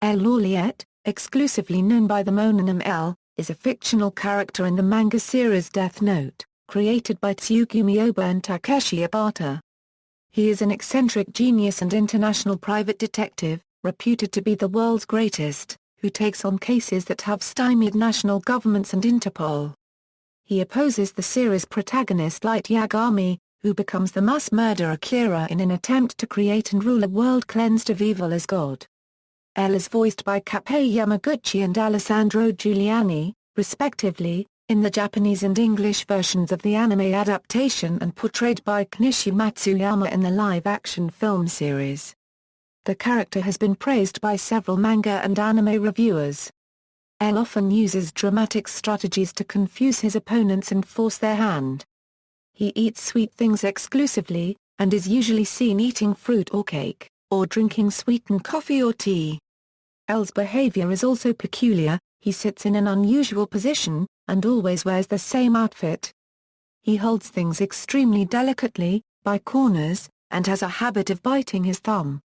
Lawliet, exclusively known by the mononym L, is a fictional character in the manga series Death Note, created by Tsugumi Ohba and Takeshi Obata. He is an eccentric genius and international private detective, reputed to be the world's greatest, who takes on cases that have stymied national governments and Interpol. He opposes the series protagonist Light Yagami, who becomes the mass murderer Kira in an attempt to create and rule a world cleansed of evil as God. L is voiced by Kappei Yamaguchi and Alessandro Juliani, respectively, in the Japanese and English versions of the anime adaptation and portrayed by Kenichi Matsuyama in the live-action film series. The character has been praised by several manga and anime reviewers. L often uses dramatic strategies to confuse his opponents and force their hand. He eats sweet things exclusively, and is usually seen eating fruit or cake, or drinking sweetened coffee or tea. L's behavior is also peculiar. He sits in an unusual position, and always wears the same outfit. He holds things extremely delicately, by corners, and has a habit of biting his thumb.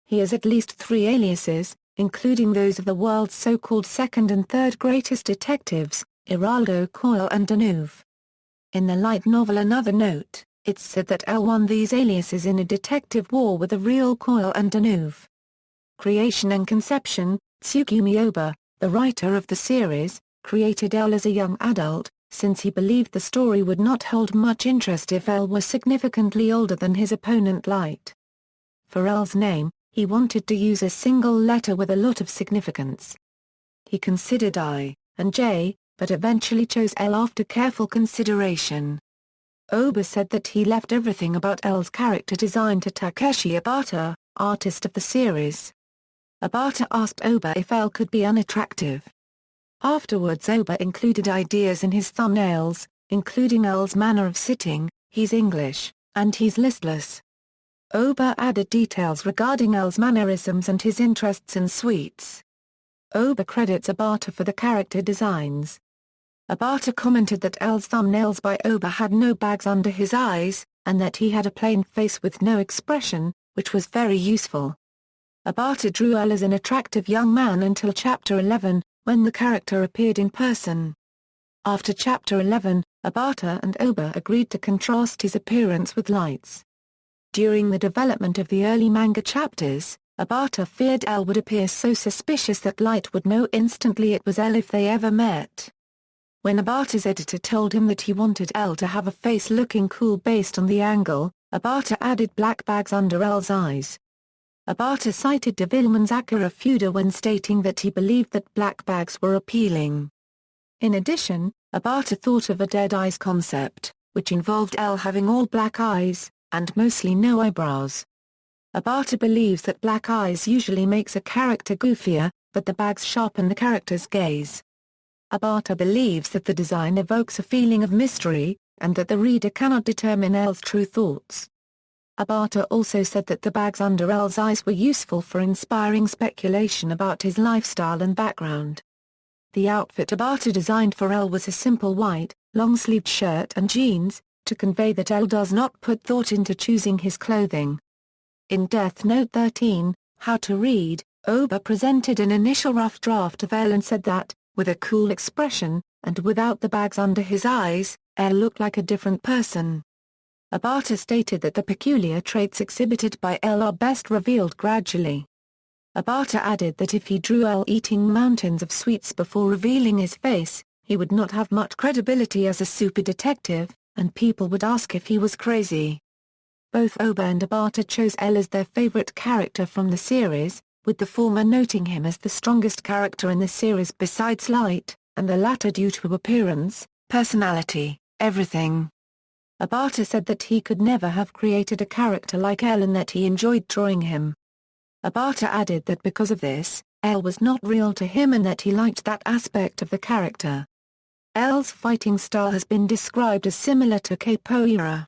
He has at least 3 aliases, including those of the world's so-called second and third greatest detectives, Eraldo Coil and Deneuve. In the light novel Another Note, it's said that L won these aliases in a detective war with the real Coil and Deneuve. Creation and conception: Tsugumi Ohba, the writer of the series, created L as a young adult, since he believed the story would not hold much interest if L were significantly older than his opponent Light. For L's name, he wanted to use a single letter with a lot of significance. He considered I and J, but eventually chose L after careful consideration. Ohba said that he left everything about L's character design to Takeshi Obata, artist of the series. Obata asked Ohba if L could be unattractive. Afterwards Ohba included ideas in his thumbnails, including L's manner of sitting, he's English, and he's listless. Ohba added details regarding L's mannerisms and his interests in sweets. Ohba credits Obata for the character designs. Obata commented that L's thumbnails by Ohba had no bags under his eyes, and that he had a plain face with no expression, which was very useful. Obata drew L as an attractive young man until Chapter 11, when the character appeared in person. After Chapter 11, Obata and Ohba agreed to contrast his appearance with Light's. During the development of the early manga chapters, Obata feared L would appear so suspicious that Light would know instantly it was L if they ever met. When Obata's editor told him that he wanted L to have a face looking cool based on the angle, Obata added black bags under L's eyes. Obata cited Devilman's Akira Fuda when stating that he believed that black bags were appealing. In addition, Obata thought of a dead eyes concept, which involved L having all black eyes, and mostly no eyebrows. Obata believes that black eyes usually makes a character goofier, but the bags sharpen the character's gaze. Obata believes that the design evokes a feeling of mystery, and that the reader cannot determine L's true thoughts. Obata also said that the bags under L's eyes were useful for inspiring speculation about his lifestyle and background. The outfit Obata designed for L was a simple white, long-sleeved shirt and jeans, to convey that L does not put thought into choosing his clothing. In Death Note 13, How to Read, Ohba presented an initial rough draft of L and said that, with a cool expression, and without the bags under his eyes, L looked like a different person. Obata stated that the peculiar traits exhibited by L are best revealed gradually. Obata added that if he drew L eating mountains of sweets before revealing his face, he would not have much credibility as a super detective, and people would ask if he was crazy. Both Ohba and Obata chose L as their favorite character from the series, with the former noting him as the strongest character in the series besides Light, and the latter due to appearance, personality, everything. Obata said that he could never have created a character like L and that he enjoyed drawing him. Obata added that because of this, L was not real to him and that he liked that aspect of the character. L's fighting style has been described as similar to capoeira.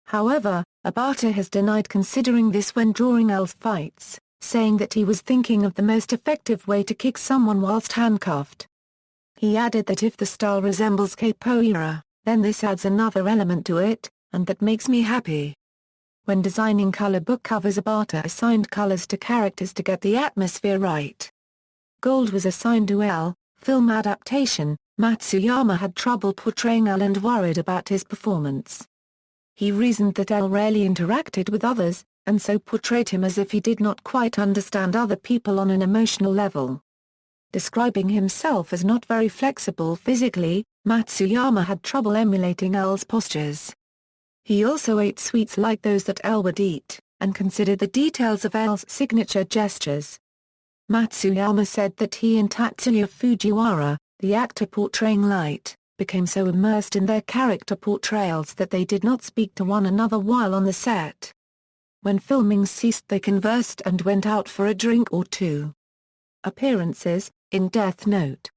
However, Obata has denied considering this when drawing L's fights, saying that he was thinking of the most effective way to kick someone whilst handcuffed. He added that if the style resembles capoeira, then this adds another element to it, and that makes me happy. When designing color book covers, Obata assigned colors to characters to get the atmosphere right. gold was assigned to L. Film adaptation, Matsuyama had trouble portraying L and worried about his performance. He reasoned that L rarely interacted with others, and so portrayed him as if he did not quite understand other people on an emotional level. Describing himself as not very flexible physically, Matsuyama had trouble emulating L's postures. He also ate sweets like those that L would eat, and considered the details of L's signature gestures. Matsuyama said that he and Tatsuya Fujiwara, the actor portraying Light, became so immersed in their character portrayals that they did not speak to one another while on the set. When filming ceased they conversed and went out for a drink or two. Appearances, in Death Note.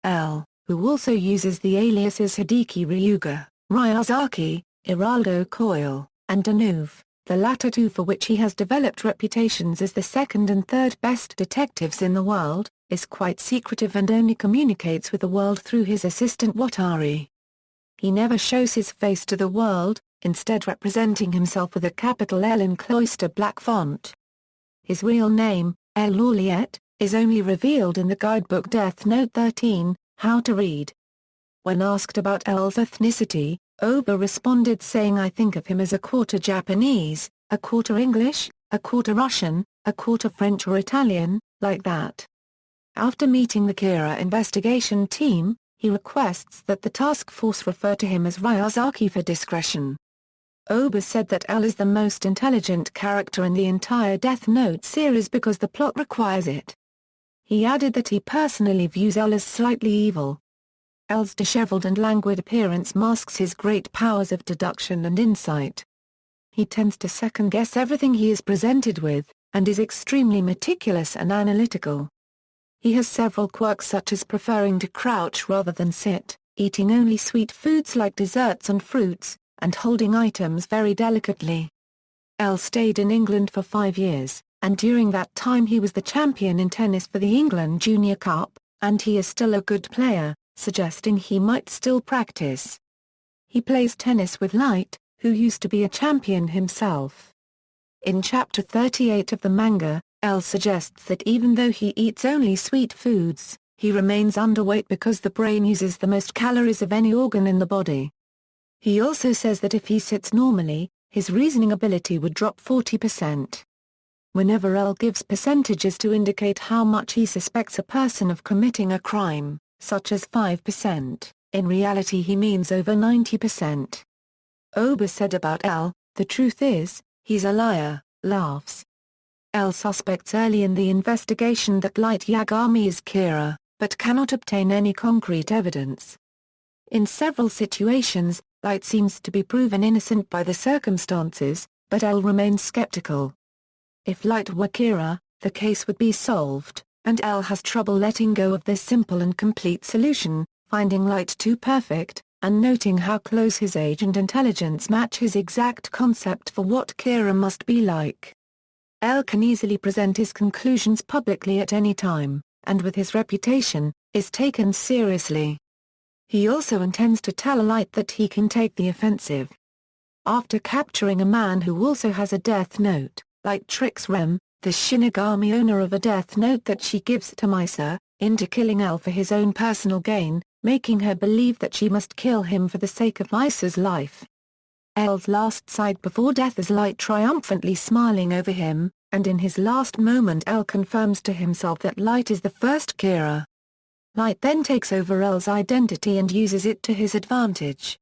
L, who also uses the aliases Hideki Ryuga, Ryazaki, Eraldo Coil, and Deneuve, the latter two for which he has developed reputations as the second and third best detectives in the world, is quite secretive and only communicates with the world through his assistant Watari. He never shows his face to the world, instead representing himself with a capital L in cloister black font. His real name, L. Lawliet, is only revealed in the guidebook Death Note 13, How to Read. When asked about L's ethnicity, Ohba responded saying, "I think of him as a quarter Japanese, a quarter English, a quarter Russian, a quarter French or Italian, like that." After meeting the Kira investigation team, he requests that the task force refer to him as Ryazaki for discretion. Ohba said that L is the most intelligent character in the entire Death Note series because the plot requires it. He added that he personally views L as slightly evil. L's disheveled and languid appearance masks his great powers of deduction and insight. He tends to second-guess everything he is presented with, and is extremely meticulous and analytical. He has several quirks such as preferring to crouch rather than sit, eating only sweet foods like desserts and fruits, and holding items very delicately. L stayed in England for 5 years, and during that time he was the champion in tennis for the England Junior Cup, and he is still a good player, suggesting he might still practice. He plays tennis with Light, who used to be a champion himself. In Chapter 38 of the manga, L suggests that even though he eats only sweet foods, he remains underweight because the brain uses the most calories of any organ in the body. He also says that if he sits normally, his reasoning ability would drop 40%. Whenever L gives percentages to indicate how much he suspects a person of committing a crime, such as 5%, in reality he means over 90%. Ohba said about L, "The truth is, he's a liar," laughs. L suspects early in the investigation that Light Yagami is Kira, but cannot obtain any concrete evidence. In several situations, Light seems to be proven innocent by the circumstances, but L remains skeptical. If Light were Kira, the case would be solved, and L has trouble letting go of this simple and complete solution, finding Light too perfect, and noting how close his age and intelligence match his exact concept for what Kira must be like. L can easily present his conclusions publicly at any time, and with his reputation, is taken seriously. He also intends to tell Light that he can take the offensive. After capturing a man who also has a death note, Light tricks Rem, the Shinigami owner of a death note that she gives to Misa, into killing L for his own personal gain, making her believe that she must kill him for the sake of Misa's life. L's last sight before death is Light triumphantly smiling over him, and in his last moment L confirms to himself that Light is the first Kira. Light then takes over L's identity and uses it to his advantage.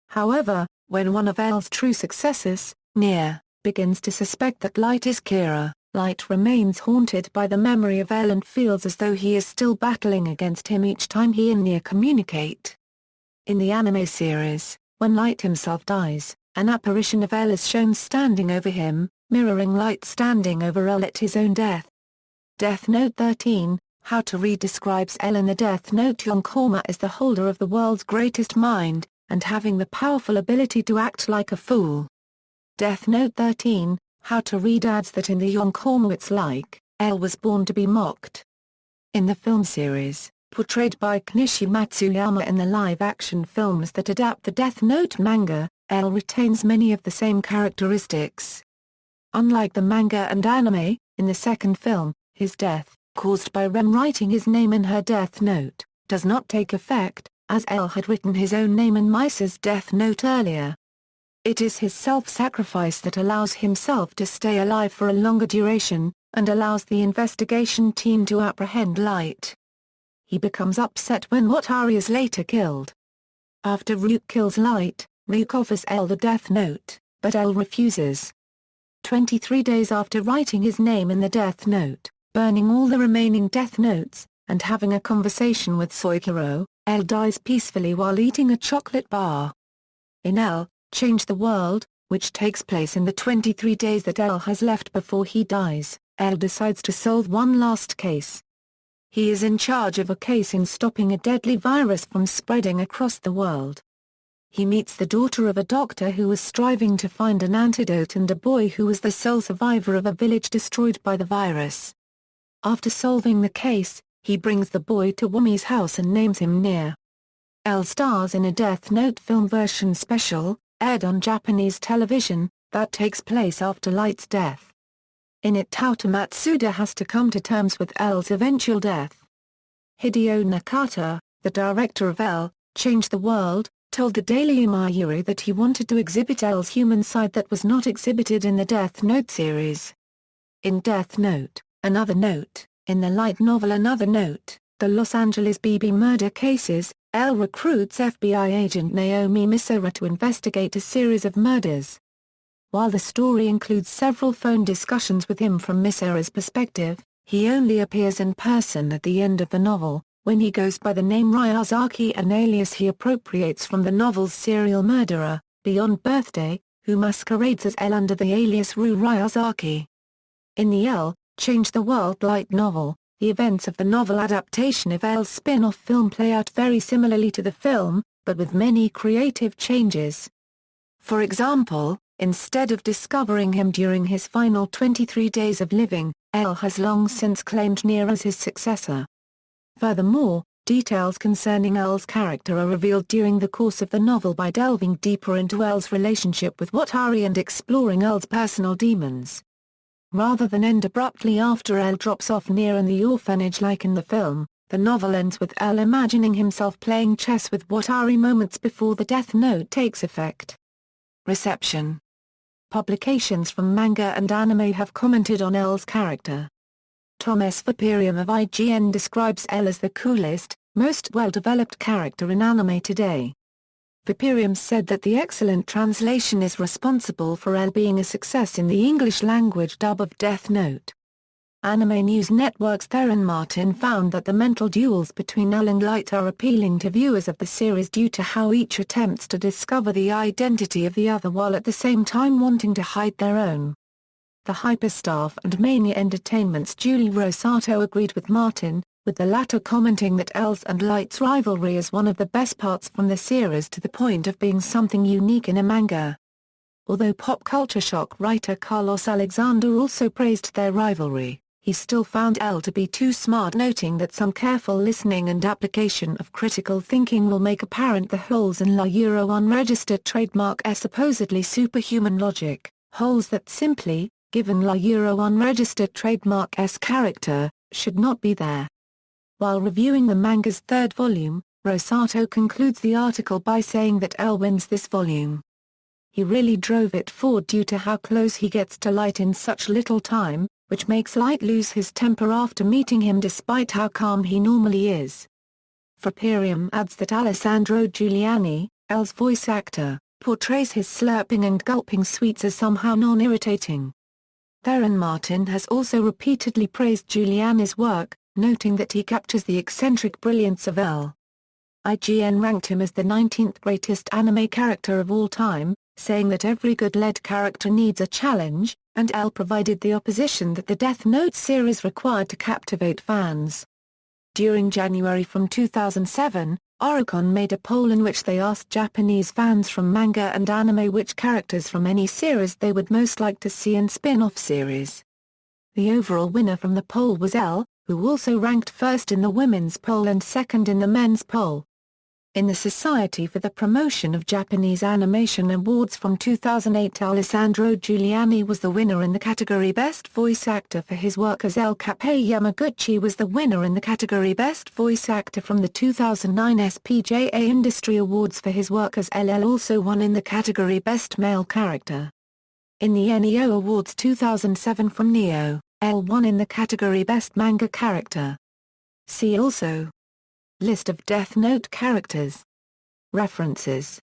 However, when one of L's true successors, Nia, begins to suspect that Light is Kira, Light remains haunted by the memory of L and feels as though he is still battling against him each time he and Nia communicate. In the anime series, when Light himself dies, an apparition of L is shown standing over him, mirroring Light standing over L at his own death. Death Note 13, How to Read describes L in the Death Note Yonkoma as the holder of the world's greatest mind, and having the powerful ability to act like a fool. Death Note 13, How to Read adds that in the Yonkoma it's like, L was born to be mocked. In the film series, portrayed by Kenichi Matsuyama in the live-action films that adapt the Death Note manga, L retains many of the same characteristics. Unlike the manga and anime, in the second film, his death, caused by Rem writing his name in her death note, does not take effect, as L had written his own name in Misa's death note earlier. It is his self-sacrifice that allows himself to stay alive for a longer duration, and allows the investigation team to apprehend Light. He becomes upset when Watari is later killed. After Ryuk kills Light, Ryuk offers L the death note, but L refuses. 23 days after writing his name in the death note, burning all the remaining death notes, and having a conversation with Soichiro, L dies peacefully while eating a chocolate bar. In L, Change the World, which takes place in the 23 days that L has left before he dies, L decides to solve one last case. He is in charge of a case in stopping a deadly virus from spreading across the world. He meets the daughter of a doctor who was striving to find an antidote and a boy who was the sole survivor of a village destroyed by the virus. After solving the case, he brings the boy to Wami's house and names him Near. L stars in a Death Note film version special, aired on Japanese television, that takes place after Light's death. In it Tauta Matsuda has to come to terms with L's eventual death. Hideo Nakata, the director of L, Change the World, told the Daily Yomiuri that he wanted to exhibit L's human side that was not exhibited in the Death Note series. In Death Note, Another Note, in the light novel Another Note, The Los Angeles BB Murder Cases, L recruits FBI agent Naomi Misora to investigate a series of murders. While the story includes several phone discussions with him from Misora's perspective, he only appears in person at the end of the novel, when he goes by the name Ryazaki, an alias he appropriates from the novel's serial murderer, Beyond Birthday, who masquerades as L under the alias Ru Ryazaki. In the L, Change the World light novel, the events of the novel adaptation of L's spin-off film play out very similarly to the film, but with many creative changes. For example, instead of discovering him during his final 23 days of living, L has long since claimed Near as his successor. Furthermore, details concerning L's character are revealed during the course of the novel by delving deeper into L's relationship with Watari and exploring L's personal demons. Rather than end abruptly after L drops off Near in the orphanage like in the film, the novel ends with L imagining himself playing chess with Watari moments before the Death Note takes effect. Reception. Publications from manga and anime have commented on L's character. Tom S. Viperium of IGN describes L as the coolest, most well-developed character in anime today. Viperium said that the excellent translation is responsible for L being a success in the English-language dub of Death Note. Anime News Network's Theron Martin found that the mental duels between L and Light are appealing to viewers of the series due to how each attempts to discover the identity of the other while at the same time wanting to hide their own. The Hyperstaff and Mania Entertainment's Julie Rosato agreed with Martin, with the latter commenting that L's and Light's rivalry is one of the best parts from the series to the point of being something unique in a manga. Although pop culture shock writer Carlos Alexander also praised their rivalry, he still found L to be too smart, noting that some careful listening and application of critical thinking will make apparent the holes in La Euro unregistered trademark's supposedly superhuman logic, holes that simply, given La Euro unregistered trademark's character, should not be there. While reviewing the manga's third volume, Rosato concludes the article by saying that L wins this volume. He really drove it forward due to how close he gets to Light in such little time, which makes Light lose his temper after meeting him despite how calm he normally is. Viperium adds that Alessandro Giuliani, L's voice actor, portrays his slurping and gulping sweets as somehow non-irritating. Theron Martin has also repeatedly praised Giuliani's work, noting that he captures the eccentric brilliance of L. IGN ranked him as the 19th greatest anime character of all time, saying that every good lead character needs a challenge, and L provided the opposition that the Death Note series required to captivate fans. During January from 2007, Oricon made a poll in which they asked Japanese fans from manga and anime which characters from any series they would most like to see in spin-off series. The overall winner from the poll was L, who also ranked first in the women's poll and second in the men's poll. In the Society for the Promotion of Japanese Animation Awards from 2008, Alessandro Giuliani was the winner in the category Best Voice Actor for his work as El Kappei. Yamaguchi was the winner in the category Best Voice Actor from the 2009 SPJA Industry Awards for his work as LL. Also won in the category Best Male Character. In the NEO Awards 2007 from Neo, L won in the category Best Manga Character. See also: List of Death Note characters. References